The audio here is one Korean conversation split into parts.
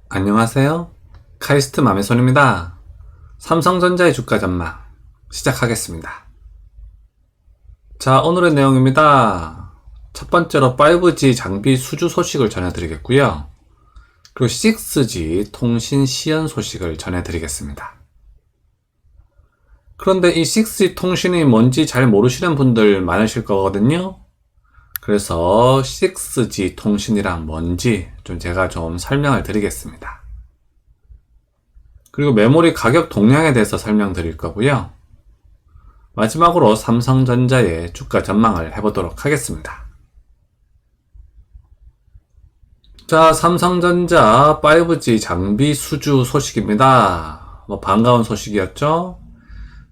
안녕하세요. 카이스트 맘의손입니다. 삼성전자의 주가 전망 시작하겠습니다. 자, 오늘의 내용입니다. 첫 번째로 5G 장비 수주 소식을 전해드리겠고요. 그리고 6G 통신 시연 소식을 전해드리겠습니다. 그런데 이 6G 통신이 뭔지 잘 모르시는 분들 많으실 거거든요. 그래서 6G 통신이란 뭔지 제가 좀 설명을 드리겠습니다. 그리고 메모리 가격 동향에 대해서 설명드릴 거고요. 마지막으로 삼성전자의 주가 전망을 해보도록 하겠습니다. 자, 삼성전자 5G 장비 수주 소식입니다. 반가운 소식이었죠?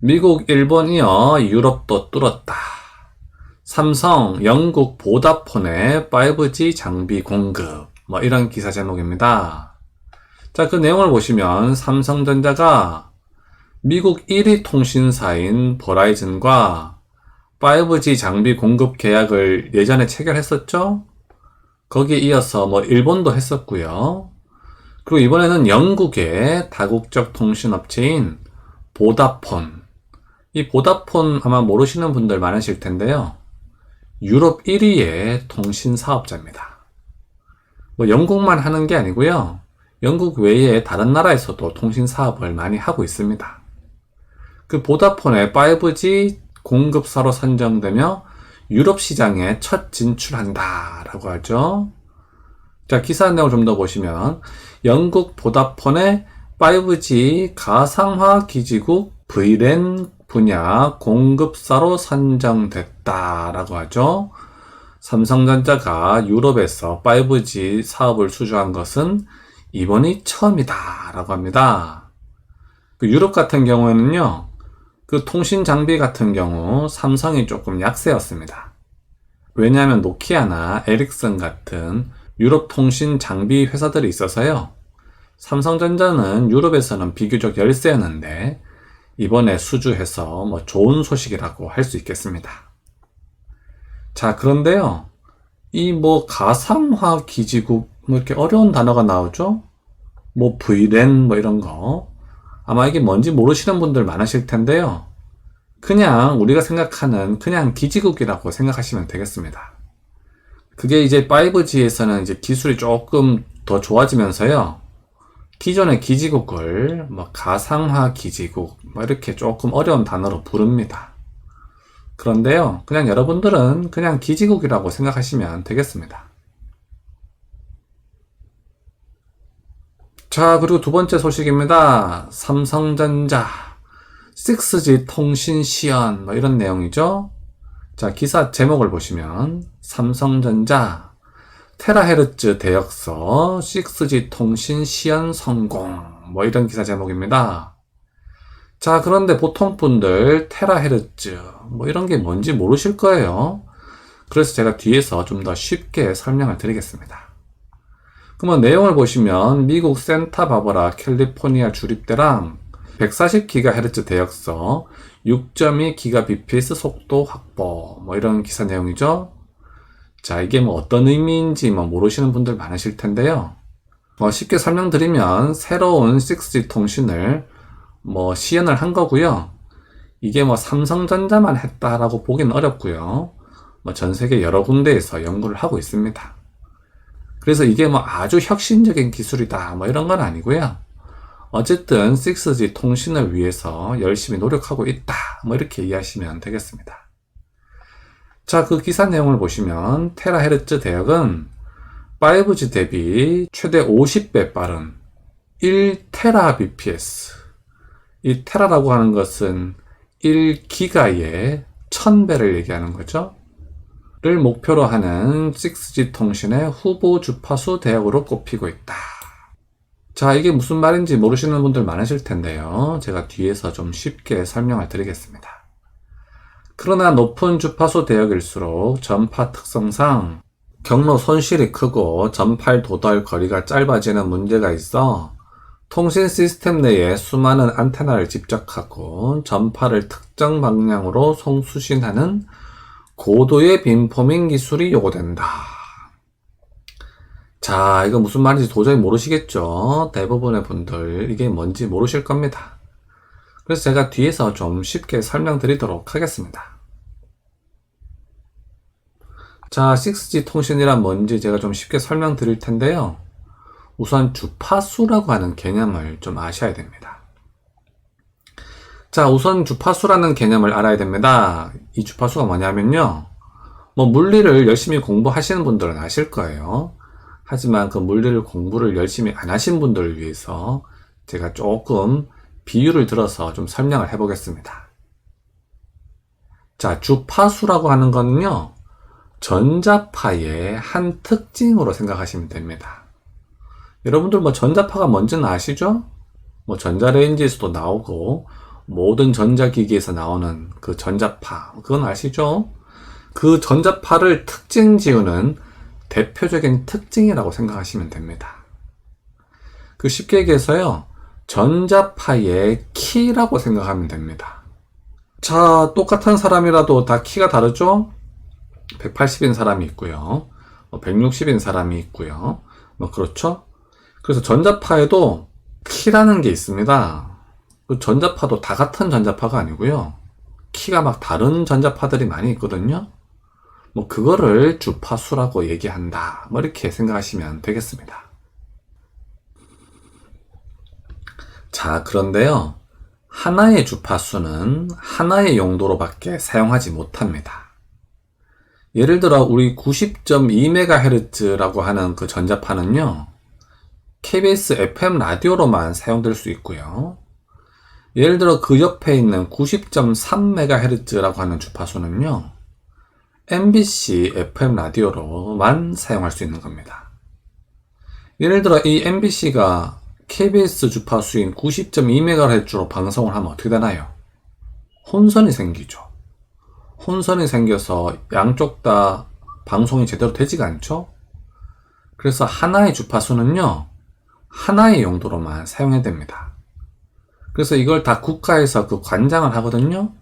미국, 일본이어 유럽도 뚫었다. 삼성, 영국, 보다폰의 5G 장비 공급. 이런 기사 제목입니다. 자, 그 내용을 보시면 삼성전자가 미국 1위 통신사인 버라이즌과 5G 장비 공급 계약을 예전에 체결했었죠? 거기에 이어서 일본도 했었고요. 그리고 이번에는 영국의 다국적 통신업체인 보다폰. 이 보다폰 아마 모르시는 분들 많으실 텐데요. 유럽 1위의 통신 사업자입니다. 영국만 하는 게 아니고요. 영국 외에 다른 나라에서도 통신 사업을 많이 하고 있습니다. 그 보다폰의 5G 공급사로 선정되며 유럽 시장에 첫 진출한다 라고 하죠. 자, 기사 내용을 좀 더 보시면 영국 보다폰의 5G 가상화 기지국 V랜 분야 공급사로 선정됐다 라고 하죠. 삼성전자가 유럽에서 5G 사업을 수주한 것은 이번이 처음이다 라고 합니다. 유럽 같은 경우에는요, 그 통신 장비 같은 경우 삼성이 조금 약세였습니다. 왜냐하면 노키아나 에릭슨 같은 유럽 통신 장비 회사들이 있어서요. 삼성전자는 유럽에서는 비교적 열세였는데 이번에 수주해서 좋은 소식이라고 할 수 있겠습니다. 자, 그런데요. 이 가상화 기지국 이렇게 어려운 단어가 나오죠? V랜 이런 거. 아마 이게 뭔지 모르시는 분들 많으실 텐데요. 그냥 우리가 생각하는 그냥 기지국이라고 생각하시면 되겠습니다. 그게 이제 5G에서는 이제 기술이 조금 더 좋아지면서요. 기존의 기지국을 가상화 기지국 이렇게 조금 어려운 단어로 부릅니다. 그런데요, 그냥 여러분들은 그냥 기지국이라고 생각하시면 되겠습니다. 자, 그리고 두 번째 소식입니다. 삼성전자 6G 통신 시연 이런 내용이죠. 자, 기사 제목을 보시면 삼성전자 테라헤르츠 대역서 6G 통신 시연 성공 이런 기사 제목입니다. 자, 그런데 보통 분들 테라헤르츠 이런 게 뭔지 모르실 거예요. 그래서 제가 뒤에서 좀 더 쉽게 설명을 드리겠습니다. 그러면 내용을 보시면 미국 센타바바라 캘리포니아 주립대랑 140GHz 대역서 6.2GBps 속도 확보 이런 기사 내용이죠. 자, 이게 어떤 의미인지 모르시는 분들 많으실 텐데요. 쉽게 설명드리면 새로운 6G 통신을 시연을 한 거고요. 이게 삼성전자만 했다라고 보기는 어렵고요. 전 세계 여러 군데에서 연구를 하고 있습니다. 그래서 이게 아주 혁신적인 기술이다 이런 건 아니고요. 어쨌든 6G 통신을 위해서 열심히 노력하고 있다 이렇게 이해하시면 되겠습니다. 자, 그 기사 내용을 보시면 테라헤르츠 대역은 5G 대비 최대 50배 빠른 1TBps. 이 테라라고 하는 것은 1기가의 1000배를 얘기하는 거죠. 를 목표로 하는 6G 통신의 후보 주파수 대역으로 꼽히고 있다. 자, 이게 무슨 말인지 모르시는 분들 많으실 텐데요. 제가 뒤에서 좀 쉽게 설명을 드리겠습니다. 그러나 높은 주파수 대역일수록 전파 특성상 경로 손실이 크고 전파를 도달 거리가 짧아지는 문제가 있어 통신 시스템 내에 수많은 안테나를 집적하고 전파를 특정 방향으로 송수신하는 고도의 빔포밍 기술이 요구된다. 자, 이거 무슨 말인지 도저히 모르시겠죠? 대부분의 분들 이게 뭔지 모르실 겁니다. 그래서 제가 뒤에서 좀 쉽게 설명드리도록 하겠습니다. 자, 6G 통신이란 뭔지 제가 좀 쉽게 설명드릴 텐데요. 우선 주파수라고 하는 개념을 좀 아셔야 됩니다. 자, 우선 주파수라는 개념을 알아야 됩니다. 이 주파수가 뭐냐면요. 물리를 열심히 공부하시는 분들은 아실 거예요. 하지만 그 물리를 공부를 열심히 안 하신 분들을 위해서 제가 조금 비유를 들어서 좀 설명을 해보겠습니다. 자, 주파수라고 하는 거는요, 전자파의 한 특징으로 생각하시면 됩니다. 여러분들 전자파가 뭔지는 아시죠? 전자레인지에서도 나오고 모든 전자기기에서 나오는 그 전자파, 그건 아시죠? 그 전자파를 특징 지우는 대표적인 특징이라고 생각하시면 됩니다. 그 쉽게 얘기해서요, 전자파의 키라고 생각하면 됩니다. 자, 똑같은 사람이라도 다 키가 다르죠? 180인 사람이 있고요. 160인 사람이 있고요. 그렇죠? 그래서 전자파에도 키라는 게 있습니다. 그 전자파도 다 같은 전자파가 아니고요. 키가 막 다른 전자파들이 많이 있거든요. 그거를 주파수라고 얘기한다. 이렇게 생각하시면 되겠습니다. 자, 그런데요. 하나의 주파수는 하나의 용도로밖에 사용하지 못합니다. 예를 들어 우리 90.2MHz라고 하는 그 전자파는요. KBS FM 라디오로만 사용될 수 있고요. 예를 들어 그 옆에 있는 90.3MHz라고 하는 주파수는요. MBC FM 라디오로만 사용할 수 있는 겁니다. 예를 들어 이 MBC가 KBS 주파수인 90.2MHz로 방송을 하면 어떻게 되나요? 혼선이 생기죠. 혼선이 생겨서 양쪽 다 방송이 제대로 되지가 않죠? 그래서 하나의 주파수는요, 하나의 용도로만 사용해야 됩니다. 그래서 이걸 다 국가에서 그 관장을 하거든요?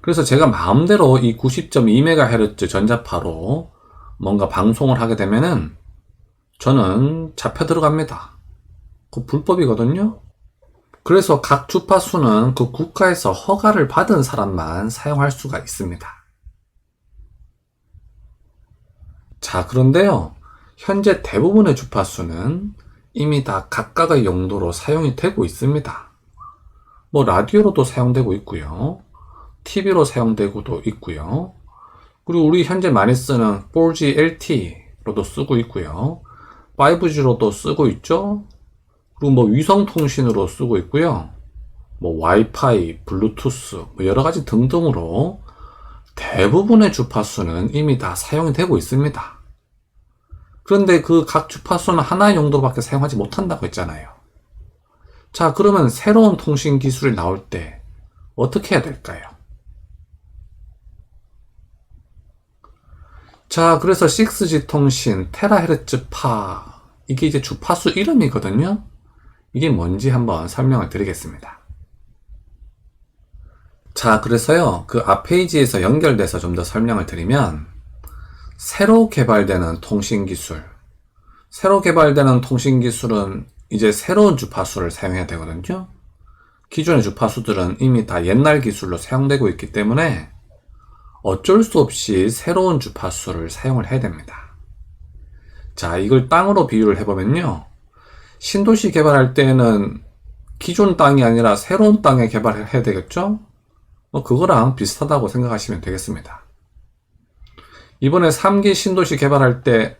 그래서 제가 마음대로 이 90.2MHz 전자파로 뭔가 방송을 하게 되면은 저는 잡혀 들어갑니다. 그 불법이거든요? 그래서 각 주파수는 그 국가에서 허가를 받은 사람만 사용할 수가 있습니다. 자, 그런데요. 현재 대부분의 주파수는 이미 다 각각의 용도로 사용이 되고 있습니다. 라디오로도 사용되고 있고요. TV로 사용되고도 있고요. 그리고 우리 현재 많이 쓰는 4G LTE로도 쓰고 있고요. 5G로도 쓰고 있죠. 그리고 위성통신으로 쓰고 있고요. 와이파이, 블루투스, 여러 가지 등등으로 대부분의 주파수는 이미 다 사용이 되고 있습니다. 그런데 그 각 주파수는 하나의 용도로밖에 사용하지 못한다고 했잖아요. 자, 그러면 새로운 통신 기술이 나올 때 어떻게 해야 될까요? 자, 그래서 6G 통신, 테라헤르츠파, 이게 이제 주파수 이름이거든요. 이게 뭔지 한번 설명을 드리겠습니다. 자, 그래서요, 그 앞 페이지에서 연결돼서 좀 더 설명을 드리면, 새로 개발되는 통신기술, 새로 개발되는 통신기술은 이제 새로운 주파수를 사용해야 되거든요. 기존의 주파수들은 이미 다 옛날 기술로 사용되고 있기 때문에 어쩔 수 없이 새로운 주파수를 사용을 해야 됩니다. 자, 이걸 땅으로 비유를 해보면요. 신도시 개발할 때는 기존 땅이 아니라 새로운 땅에 개발을 해야 되겠죠? 그거랑 비슷하다고 생각하시면 되겠습니다. 이번에 3기 신도시 개발할 때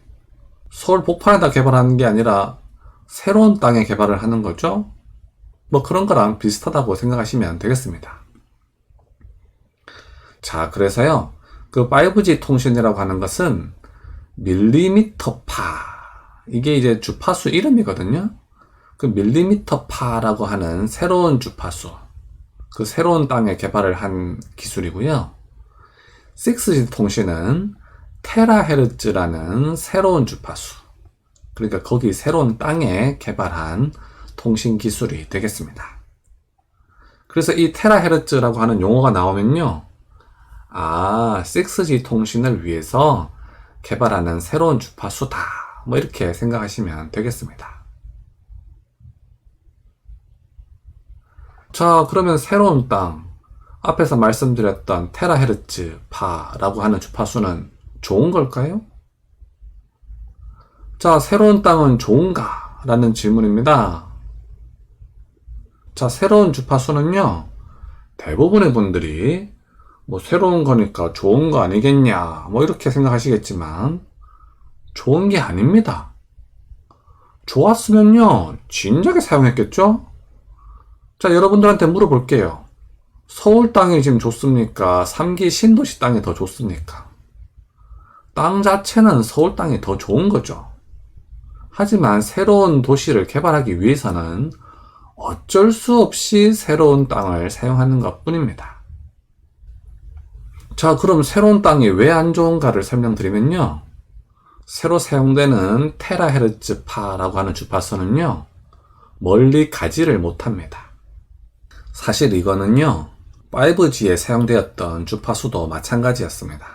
서울 복판에다 개발하는 게 아니라 새로운 땅에 개발을 하는 거죠? 그런 거랑 비슷하다고 생각하시면 되겠습니다. 자, 그래서요, 그 5G 통신이라고 하는 것은 밀리미터파, 이게 이제 주파수 이름이거든요. 그 밀리미터파라고 하는 새로운 주파수, 그 새로운 땅에 개발을 한 기술이고요. 6G 통신은 테라헤르츠라는 새로운 주파수, 그러니까 거기 새로운 땅에 개발한 통신 기술이 되겠습니다. 그래서 이 테라헤르츠라고 하는 용어가 나오면요, 6G 통신을 위해서 개발하는 새로운 주파수다, 뭐 이렇게 생각하시면 되겠습니다. 자, 그러면 새로운 땅, 앞에서 말씀드렸던 테라헤르츠 파라고 하는 주파수는 좋은 걸까요? 자, 새로운 땅은 좋은가? 라는 질문입니다. 자, 새로운 주파수는요, 대부분의 분들이 뭐 새로운 거니까 좋은 거 아니겠냐, 뭐 이렇게 생각하시겠지만, 좋은 게 아닙니다. 좋았으면요, 진작에 사용했겠죠? 자, 여러분들한테 물어볼게요. 서울 땅이 지금 좋습니까? 3기 신도시 땅이 더 좋습니까? 땅 자체는 서울 땅이 더 좋은 거죠. 하지만 새로운 도시를 개발하기 위해서는 어쩔 수 없이 새로운 땅을 사용하는 것 뿐입니다. 자, 그럼 새로운 땅이 왜 안 좋은가를 설명드리면요. 새로 사용되는 테라헤르츠 파라고 하는 주파수는요, 멀리 가지를 못합니다. 사실 이거는요, 5G에 사용되었던 주파수도 마찬가지였습니다.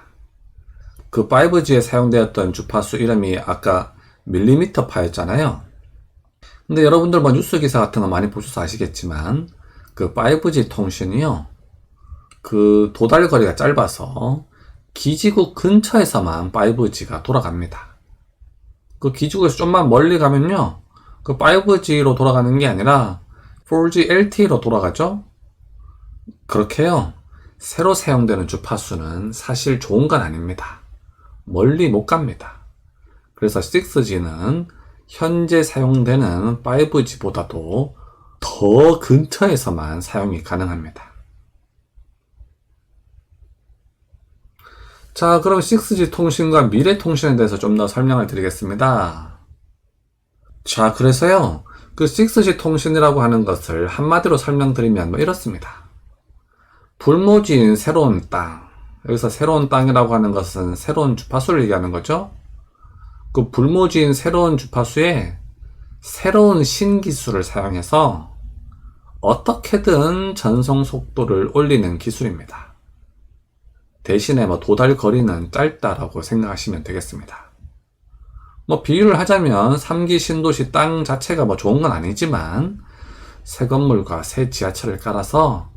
그 5G에 사용되었던 주파수 이름이 아까 밀리미터 파였잖아요. 근데 여러분들 뭐 뉴스 기사 같은 거 많이 보셔서 아시겠지만, 그 5G 통신이요, 그 도달거리가 짧아서 기지국 근처에서만 5G가 돌아갑니다. 그 기지국에서 좀만 멀리 가면요, 그 5G로 돌아가는 게 아니라 4G LTE로 돌아가죠? 그렇게요, 새로 사용되는 주파수는 사실 좋은 건 아닙니다. 멀리 못 갑니다. 그래서 6G는 현재 사용되는 5G보다도 더 근처에서만 사용이 가능합니다. 자, 그럼 6G 통신과 미래 통신에 대해서 좀 더 설명을 드리겠습니다. 자, 그래서요, 그 6G 통신이라고 하는 것을 한마디로 설명드리면 뭐 이렇습니다. 불모지인 새로운 땅, 여기서 새로운 땅이라고 하는 것은 새로운 주파수를 얘기하는 거죠. 그 불모지인 새로운 주파수에 새로운 신기술을 사용해서 어떻게든 전송 속도를 올리는 기술입니다. 대신에 뭐 도달 거리는 짧다라고 생각하시면 되겠습니다. 뭐 비유를 하자면 3기 신도시 땅 자체가 뭐 좋은 건 아니지만 새 건물과 새 지하철을 깔아서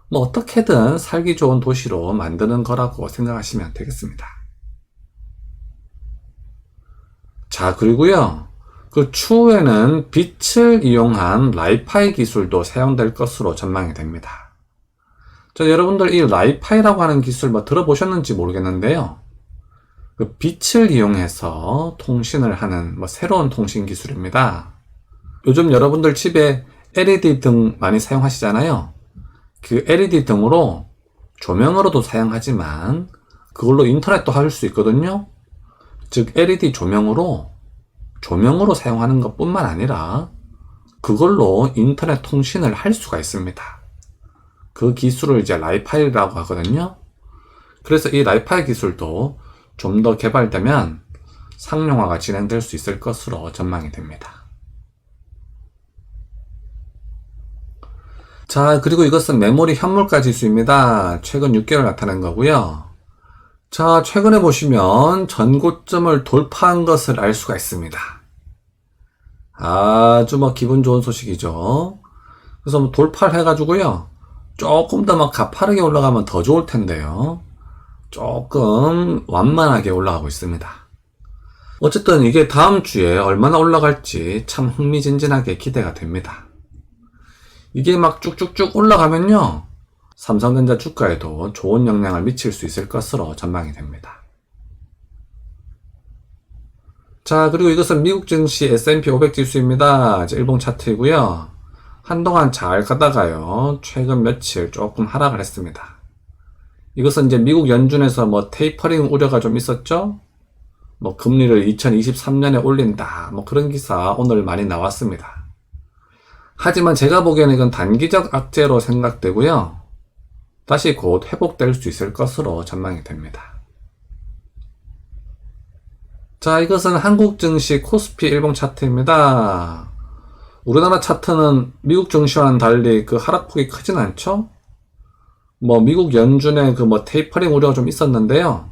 뭐 어떻게든 살기 좋은 도시로 만드는 거라고 생각하시면 되겠습니다. 자, 그리고요, 그 추후에는 빛을 이용한 라이파이 기술도 사용될 것으로 전망이 됩니다. 자, 여러분들 이 라이파이라고 하는 기술 뭐 들어보셨는지 모르겠는데요, 그 빛을 이용해서 통신을 하는 뭐 새로운 통신 기술입니다. 요즘 여러분들 집에 LED 등 많이 사용하시잖아요. 그 LED 등으로 조명으로도 사용하지만 그걸로 인터넷도 할 수 있거든요. 즉 LED 조명으로 사용하는 것 뿐만 아니라 그걸로 인터넷 통신을 할 수가 있습니다. 그 기술을 이제 라이파이라고 하거든요. 그래서 이 라이파이 기술도 좀 더 개발되면 상용화가 진행될 수 있을 것으로 전망이 됩니다. 자, 그리고 이것은 메모리 현물가 지수입니다. 최근 6개월 나타낸 거고요. 자, 최근에 보시면 전고점을 돌파한 것을 알 수가 있습니다. 아주 뭐 기분 좋은 소식이죠. 그래서 뭐 돌파를 해가지고요, 조금 더 막 가파르게 올라가면 더 좋을 텐데요, 조금 완만하게 올라가고 있습니다. 어쨌든 이게 다음 주에 얼마나 올라갈지 참 흥미진진하게 기대가 됩니다. 이게 막 쭉쭉쭉 올라가면요, 삼성전자 주가에도 좋은 영향을 미칠 수 있을 것으로 전망이 됩니다. 자, 그리고 이것은 미국 증시 S&P 500 지수입니다. 일봉 차트이고요. 한동안 잘 가다가요, 최근 며칠 조금 하락을 했습니다. 이것은 이제 미국 연준에서 뭐 테이퍼링 우려가 좀 있었죠? 뭐 금리를 2023년에 올린다, 뭐 그런 기사 오늘 많이 나왔습니다. 하지만 제가 보기에는 이건 단기적 악재로 생각되고요, 다시 곧 회복될 수 있을 것으로 전망이 됩니다. 자, 이것은 한국 증시 코스피 일봉 차트입니다. 우리나라 차트는 미국 증시와는 달리 그 하락폭이 크진 않죠? 뭐 미국 연준의 그 뭐 테이퍼링 우려가 좀 있었는데요,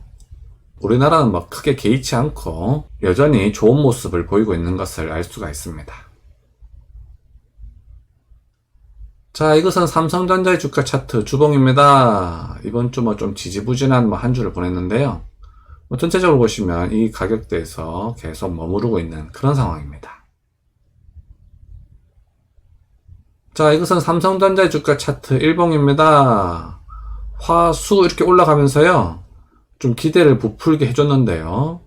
우리나라는 뭐 크게 개의치 않고 여전히 좋은 모습을 보이고 있는 것을 알 수가 있습니다. 자, 이것은 삼성전자의 주가 차트 주봉입니다. 이번 주 좀 지지부진한 한 주를 보냈는데요. 전체적으로 보시면 이 가격대에서 계속 머무르고 있는 그런 상황입니다. 자, 이것은 삼성전자의 주가 차트 일봉입니다. 화수 이렇게 올라가면서요, 좀 기대를 부풀게 해줬는데요,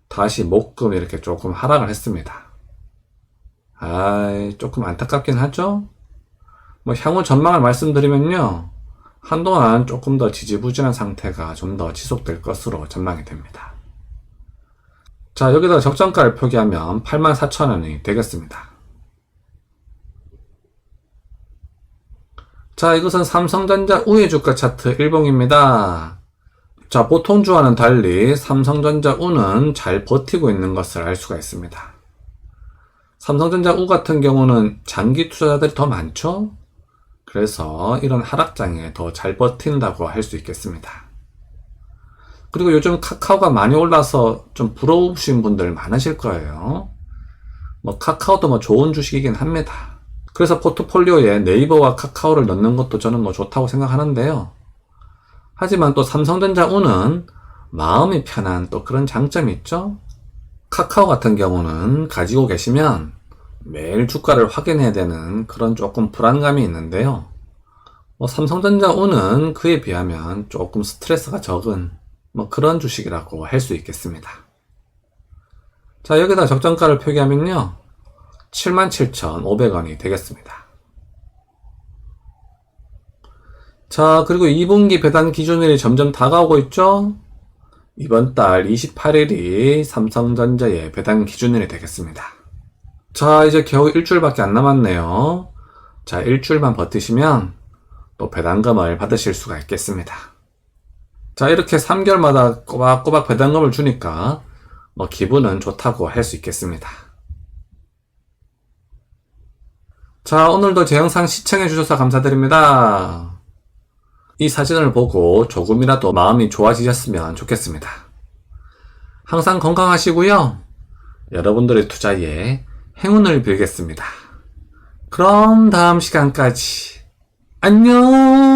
다시 목금 이렇게 조금 하락을 했습니다. 조금 안타깝긴 하죠? 향후 전망을 말씀드리면요, 한동안 조금 더 지지부진한 상태가 좀 더 지속될 것으로 전망이 됩니다. 자, 여기다 적정가를 표기하면 84,000원이 되겠습니다. 자, 이것은 삼성전자 우의 주가 차트 일봉입니다. 자, 보통 주와는 달리 삼성전자 우는 잘 버티고 있는 것을 알 수가 있습니다. 삼성전자 우 같은 경우는 장기 투자자들이 더 많죠? 그래서 이런 하락장에 더 잘 버틴다고 할 수 있겠습니다. 그리고 요즘 카카오가 많이 올라서 좀 부러우신 분들 많으실 거예요. 카카오도 좋은 주식이긴 합니다. 그래서 포트폴리오에 네이버와 카카오를 넣는 것도 저는 좋다고 생각하는데요. 하지만 또 삼성전자 우는 마음이 편한 또 그런 장점이 있죠. 카카오 같은 경우는 가지고 계시면 매일 주가를 확인해야 되는 그런 조금 불안감이 있는데요. 삼성전자 우는 그에 비하면 조금 스트레스가 적은 그런 주식이라고 할 수 있겠습니다. 자, 여기다 적정가를 표기하면요, 77,500원이 되겠습니다. 자, 그리고 2분기 배당 기준일이 점점 다가오고 있죠? 이번 달 28일이 삼성전자의 배당 기준일이 되겠습니다. 자, 이제 겨우 일주일밖에 안 남았네요. 자, 일주일만 버티시면 또 배당금을 받으실 수가 있겠습니다. 자, 이렇게 3개월마다 꼬박꼬박 배당금을 주니까 기분은 좋다고 할 수 있겠습니다. 자, 오늘도 제 영상 시청해 주셔서 감사드립니다. 이 사진을 보고 조금이라도 마음이 좋아지셨으면 좋겠습니다. 항상 건강하시고요, 여러분들의 투자에 행운을 빌겠습니다. 그럼 다음 시간까지 안녕!